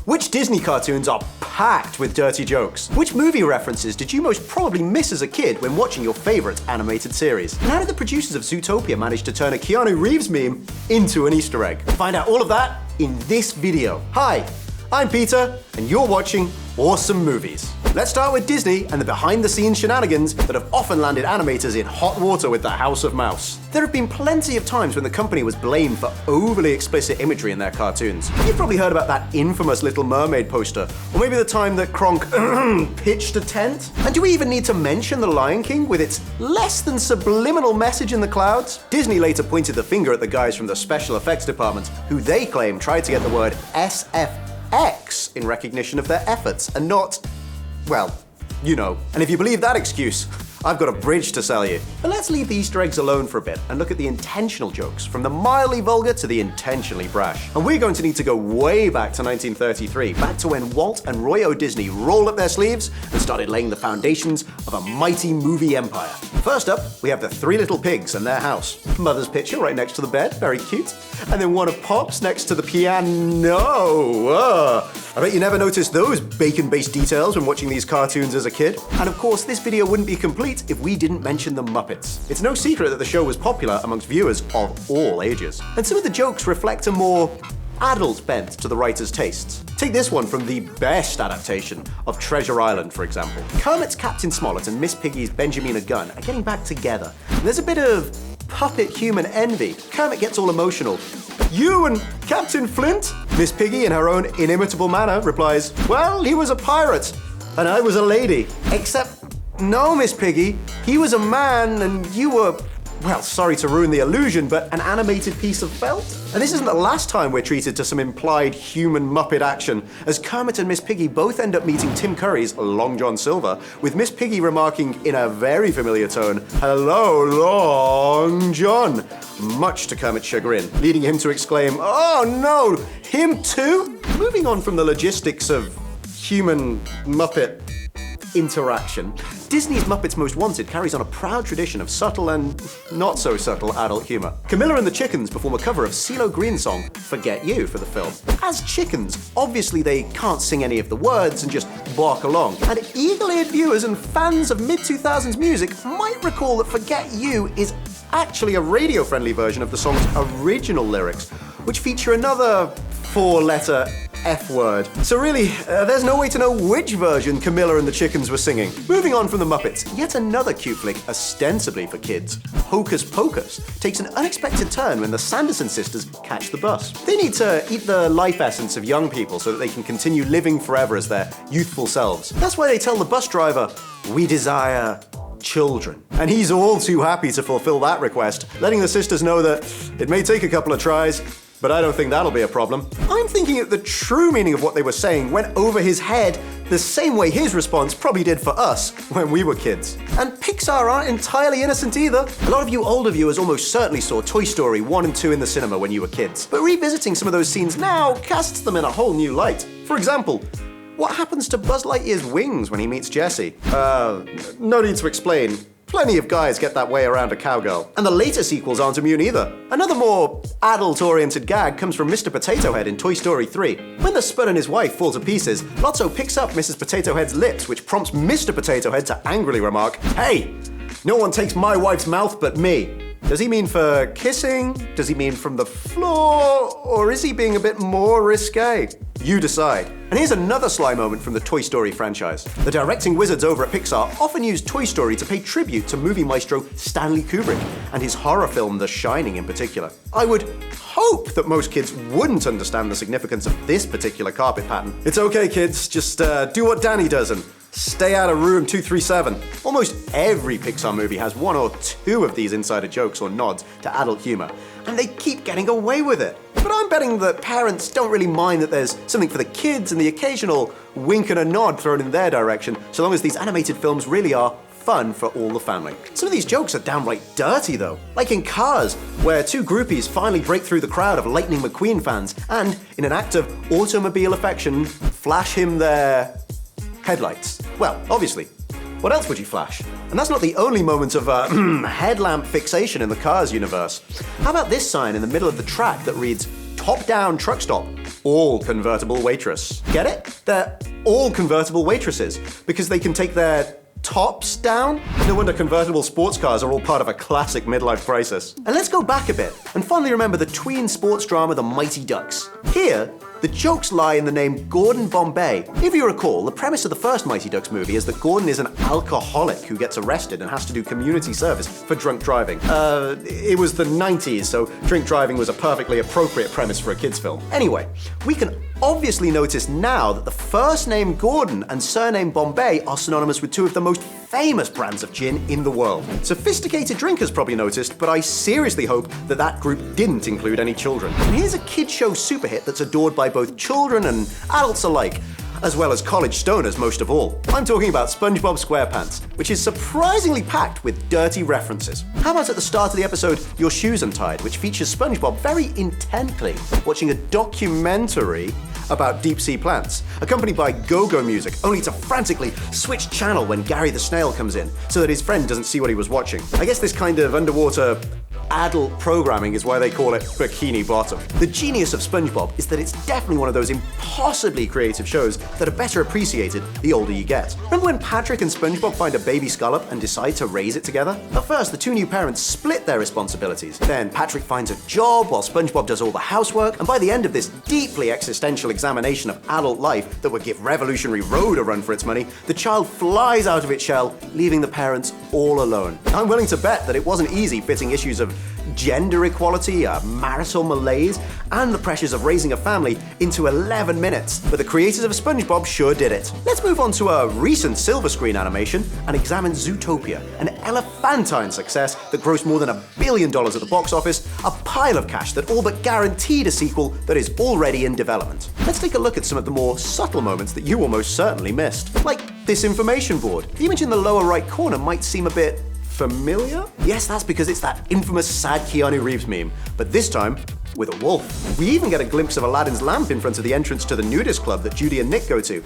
Which Disney cartoons are packed with dirty jokes? Which movie references did you most probably miss as a kid when watching your favorite animated series? And how did the producers of Zootopia manage to turn a Keanu Reeves meme into an Easter egg? Find out all of that in this video. Hi, I'm Peter, and you're watching Ossa'm Movies. Let's start with Disney and the behind-the-scenes shenanigans that have often landed animators in hot water with the House of Mouse. There have been plenty of times when the company was blamed for overly explicit imagery in their cartoons. You've probably heard about that infamous Little Mermaid poster, or maybe the time that Kronk pitched a tent. And do we even need to mention The Lion King with its less than subliminal message in the clouds? Disney later pointed the finger at the guys from the special effects department, who they claim tried to get the word SFX in recognition of their efforts, and not, well, you know. And if you believe that excuse, I've got a bridge to sell you. But let's leave the Easter eggs alone for a bit and look at the intentional jokes, from the mildly vulgar to the intentionally brash. And we're going to need to go way back to 1933, back to when Walt and Roy O. Disney rolled up their sleeves and started laying the foundations of a mighty movie empire. First up, we have the three little pigs and their house. Mother's picture right next to the bed, very cute. And then one of Pop's next to the piano. I bet you never noticed those bacon-based details when watching these cartoons as a kid. And of course, this video wouldn't be complete if we didn't mention the Muppets. It's no secret that the show was popular amongst viewers of all ages. And some of the jokes reflect a more adult bent to the writer's tastes. Take this one from the best adaptation of Treasure Island, for example. Kermit's Captain Smollett and Miss Piggy's Benjamina Gunn are getting back together. And there's a bit of puppet human envy. Kermit gets all emotional. "You and Captain Flint?" Miss Piggy, in her own inimitable manner, replies, "Well, he was a pirate, and I was a lady. Except, no, Miss Piggy, he was a man, and you were, well, sorry to ruin the illusion, but an animated piece of felt." And this isn't the last time we're treated to some implied human Muppet action, as Kermit and Miss Piggy both end up meeting Tim Curry's Long John Silver, with Miss Piggy remarking in a very familiar tone, "Hello, Long John," much to Kermit's chagrin, leading him to exclaim, "Oh no, him too?" Moving on from the logistics of human Muppet interaction, Disney's Muppets Most Wanted carries on a proud tradition of subtle and not so subtle adult humor. Camilla and the Chickens perform a cover of CeeLo Green's song Forget You for the film. As chickens, obviously they can't sing any of the words and just bark along. And eagle-eared viewers and fans of mid-2000s music might recall that Forget You is actually a radio-friendly version of the song's original lyrics, which feature another four-letter F word. So really, there's no way to know which version Camilla and the Chickens were singing. Moving on from the Muppets, yet another cute flick ostensibly for kids, Hocus Pocus, takes an unexpected turn when the Sanderson sisters catch the bus. They need to eat the life essence of young people so that they can continue living forever as their youthful selves. That's why they tell the bus driver, "We desire children." And he's all too happy to fulfill that request, letting the sisters know that it may take a couple of tries, but I don't think that'll be a problem. I'm thinking that the true meaning of what they were saying went over his head the same way his response probably did for us when we were kids. And Pixar aren't entirely innocent either. A lot of you older viewers almost certainly saw Toy Story 1 and 2 in the cinema when you were kids. But revisiting some of those scenes now casts them in a whole new light. For example, what happens to Buzz Lightyear's wings when he meets Jessie? No need to explain. Plenty of guys get that way around a cowgirl. And the later sequels aren't immune either. Another more adult-oriented gag comes from Mr. Potato Head in Toy Story 3. When the Spud and his wife fall to pieces, Lotso picks up Mrs. Potato Head's lips, which prompts Mr. Potato Head to angrily remark, "Hey, no one takes my wife's mouth but me." Does he mean for kissing? Does he mean from the floor? Or is he being a bit more risque? You decide. And here's another sly moment from the Toy Story franchise. The directing wizards over at Pixar often use Toy Story to pay tribute to movie maestro Stanley Kubrick and his horror film The Shining in particular. I would hope that most kids wouldn't understand the significance of this particular carpet pattern. It's okay, kids, just do what Danny does and stay out of room 237. Almost every Pixar movie has one or two of these insider jokes or nods to adult humor, and they keep getting away with it. But I'm betting that parents don't really mind that there's something for the kids and the occasional wink and a nod thrown in their direction, so long as these animated films really are fun for all the family. Some of these jokes are downright dirty though, like in Cars, where two groupies finally break through the crowd of Lightning McQueen fans and, in an act of automobile affection, flash him their headlights. Well, obviously. What else would you flash? And that's not the only moment of headlamp fixation in the Cars universe. How about this sign in the middle of the track that reads, top-down truck stop, all convertible waitress. Get it? They're all convertible waitresses because they can take their tops down? No wonder convertible sports cars are all part of a classic midlife crisis. And let's go back a bit and fondly remember the tween sports drama The Mighty Ducks. Here, the jokes lie in the name Gordon Bombay. If you recall, the premise of the first Mighty Ducks movie is that Gordon is an alcoholic who gets arrested and has to do community service for drunk driving. It was the 90s, so drink driving was a perfectly appropriate premise for a kids' film. Anyway, we can obviously notice now that the first name Gordon and surname Bombay are synonymous with two of the most famous brands of gin in the world. Sophisticated drinkers probably noticed, but I seriously hope that that group didn't include any children. And here's a kids show super hit that's adored by both children and adults alike, as well as college stoners most of all. I'm talking about SpongeBob SquarePants, which is surprisingly packed with dirty references. How about at the start of the episode, Your Shoes Untied, which features SpongeBob very intently watching a documentary about deep-sea plants, accompanied by go-go music, only to frantically switch channel when Gary the Snail comes in, so that his friend doesn't see what he was watching. I guess this kind of underwater adult programming is why they call it Bikini Bottom. The genius of SpongeBob is that it's definitely one of those impossibly creative shows that are better appreciated the older you get. Remember when Patrick and SpongeBob find a baby scallop and decide to raise it together? At first, the two new parents split their responsibilities. Then Patrick finds a job while SpongeBob does all the housework, and by the end of this deeply existential examination of adult life that would give Revolutionary Road a run for its money, the child flies out of its shell, leaving the parents all alone. I'm willing to bet that it wasn't easy fitting issues of gender equality, marital malaise, and the pressures of raising a family into 11 minutes. But the creators of SpongeBob sure did it. Let's move on to a recent silver screen animation and examine Zootopia, an elephantine success that grossed more than $1 billion at the box office, a pile of cash that all but guaranteed a sequel that is already in development. Let's take a look at some of the more subtle moments that you almost certainly missed. Like this information board. The image in the lower right corner might seem a bit familiar? Yes, that's because it's that infamous sad Keanu Reeves meme, but this time with a wolf. We even get a glimpse of Aladdin's lamp in front of the entrance to the nudist club that Judy and Nick go to.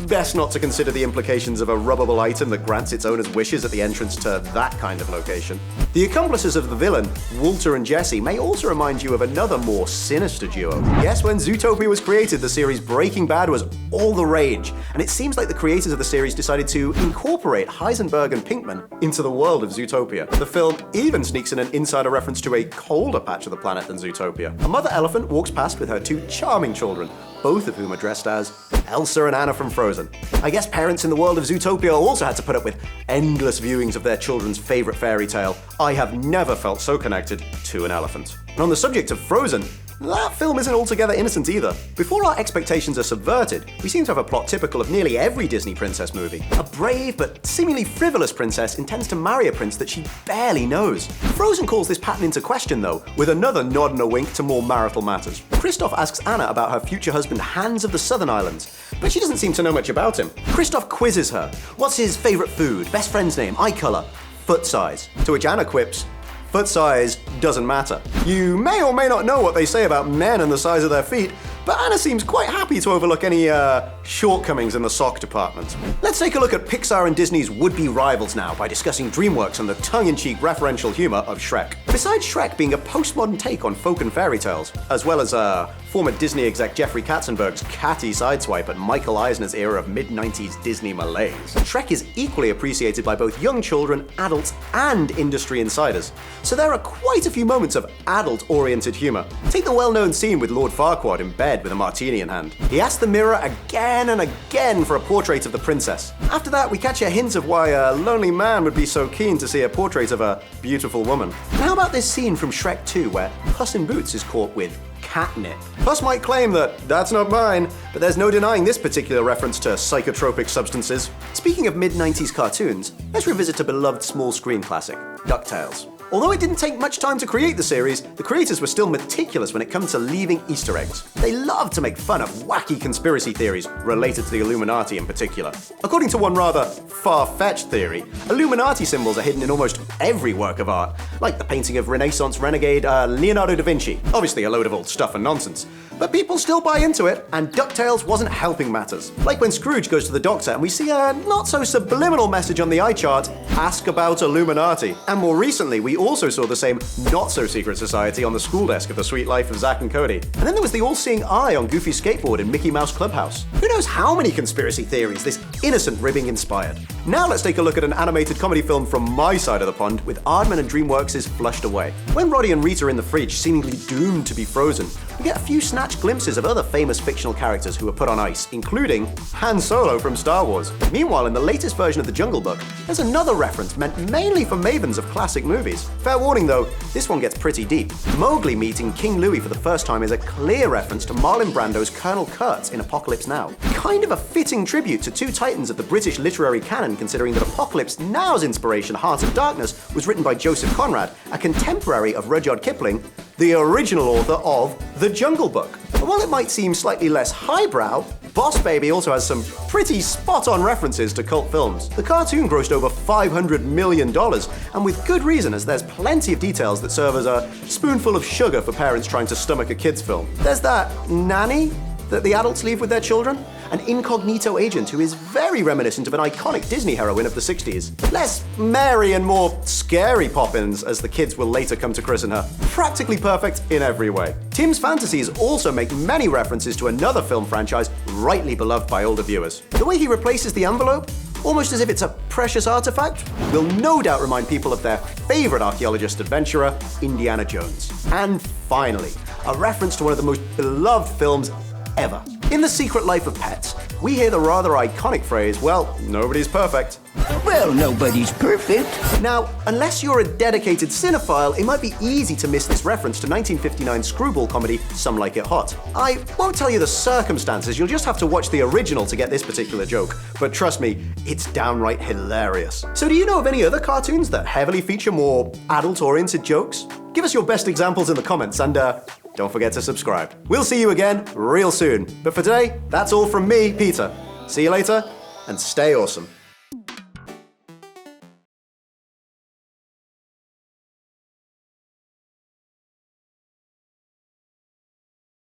Best not to consider the implications of a rubbable item that grants its owner's wishes at the entrance to that kind of location. The accomplices of the villain, Walter and Jessie, may also remind you of another more sinister duo. Yes, when Zootopia was created, the series Breaking Bad was all the rage, and it seems like the creators of the series decided to incorporate Heisenberg and Pinkman into the world of Zootopia. The film even sneaks in an insider reference to a colder patch of the planet than Zootopia. A mother elephant walks past with her two charming children, both of whom are dressed as Elsa and Anna from Frozen. I guess parents in the world of Zootopia also had to put up with endless viewings of their children's favorite fairy tale. I have never felt so connected to an elephant. And on the subject of Frozen, that film isn't altogether innocent either. Before our expectations are subverted, we seem to have a plot typical of nearly every Disney princess movie. A brave but seemingly frivolous princess intends to marry a prince that she barely knows. Frozen calls this pattern into question though, with another nod and a wink to more marital matters. Kristoff asks Anna about her future husband Hans of the Southern Islands, but she doesn't seem to know much about him. Kristoff quizzes her. What's his favorite food, best friend's name, eye color, foot size? To which Anna quips, foot size doesn't matter. You may or may not know what they say about men and the size of their feet, but Anna seems quite happy to overlook any shortcomings in the sock department. Let's take a look at Pixar and Disney's would-be rivals now by discussing DreamWorks and the tongue-in-cheek referential humor of Shrek. Besides Shrek being a postmodern take on folk and fairy tales, as well as former Disney exec Jeffrey Katzenberg's catty sideswipe at Michael Eisner's era of mid-90s Disney malaise, Shrek is equally appreciated by both young children, adults, and industry insiders. So there are quite a few moments of adult-oriented humor. Take the well-known scene with Lord Farquaad in bed with a martini in hand. He asks the mirror again and again for a portrait of the princess. After that, we catch a hint of why a lonely man would be so keen to see a portrait of a beautiful woman. And how about this scene from Shrek 2 where Puss in Boots is caught with catnip? Puss might claim that that's not mine, but there's no denying this particular reference to psychotropic substances. Speaking of mid-90s cartoons, let's revisit a beloved small screen classic, DuckTales. Although it didn't take much time to create the series, the creators were still meticulous when it comes to leaving Easter eggs. They loved to make fun of wacky conspiracy theories related to the Illuminati in particular. According to one rather far-fetched theory, Illuminati symbols are hidden in almost every work of art, like the painting of Renaissance renegade Leonardo da Vinci. Obviously a load of old stuff and nonsense. But people still buy into it, and DuckTales wasn't helping matters. Like when Scrooge goes to the doctor and we see a not-so-subliminal message on the eye chart, ask about Illuminati. And more recently, we also saw the same not-so-secret society on the school desk of The Sweet Life of Zack and Cody. And then there was the all-seeing eye on Goofy's skateboard in Mickey Mouse Clubhouse. Who knows how many conspiracy theories this innocent ribbing inspired? Now let's take a look at an animated comedy film from my side of the pond with Aardman and DreamWorks' Flushed Away. When Roddy and Rita are in the fridge, seemingly doomed to be frozen, we get a few snatched glimpses of other famous fictional characters who were put on ice, including Han Solo from Star Wars. Meanwhile, in the latest version of The Jungle Book, there's another reference meant mainly for mavens of classic movies. Fair warning though, this one gets pretty deep. Mowgli meeting King Louie for the first time is a clear reference to Marlon Brando's Colonel Kurtz in Apocalypse Now. Kind of a fitting tribute to two titans of the British literary canon, considering that Apocalypse Now's inspiration, Heart of Darkness, was written by Joseph Conrad, a contemporary of Rudyard Kipling, the original author of The Jungle Book. And while it might seem slightly less highbrow, Boss Baby also has some pretty spot-on references to cult films. The cartoon grossed over $500 million, and with good reason, as there's plenty of details that serve as a spoonful of sugar for parents trying to stomach a kid's film. There's that nanny that the adults leave with their children, an incognito agent who is very reminiscent of an iconic Disney heroine of the 60s. Less merry and more scary Poppins, as the kids will later come to christen her. Practically perfect in every way. Tim's Fantasies also make many references to another film franchise rightly beloved by older viewers. The way he replaces the envelope, almost as if it's a precious artifact, will no doubt remind people of their favorite archaeologist adventurer, Indiana Jones. And finally, a reference to one of the most beloved films ever. In The Secret Life of Pets, we hear the rather iconic phrase, well, nobody's perfect. Well, nobody's perfect. Now, unless you're a dedicated cinephile, it might be easy to miss this reference to 1959 screwball comedy Some Like It Hot. I won't tell you the circumstances, you'll just have to watch the original to get this particular joke. But trust me, it's downright hilarious. So do you know of any other cartoons that heavily feature more adult-oriented jokes? Give us your best examples in the comments, and don't forget to subscribe. We'll see you again real soon. But for today, that's all from me, Peter. See you later, and stay awesome.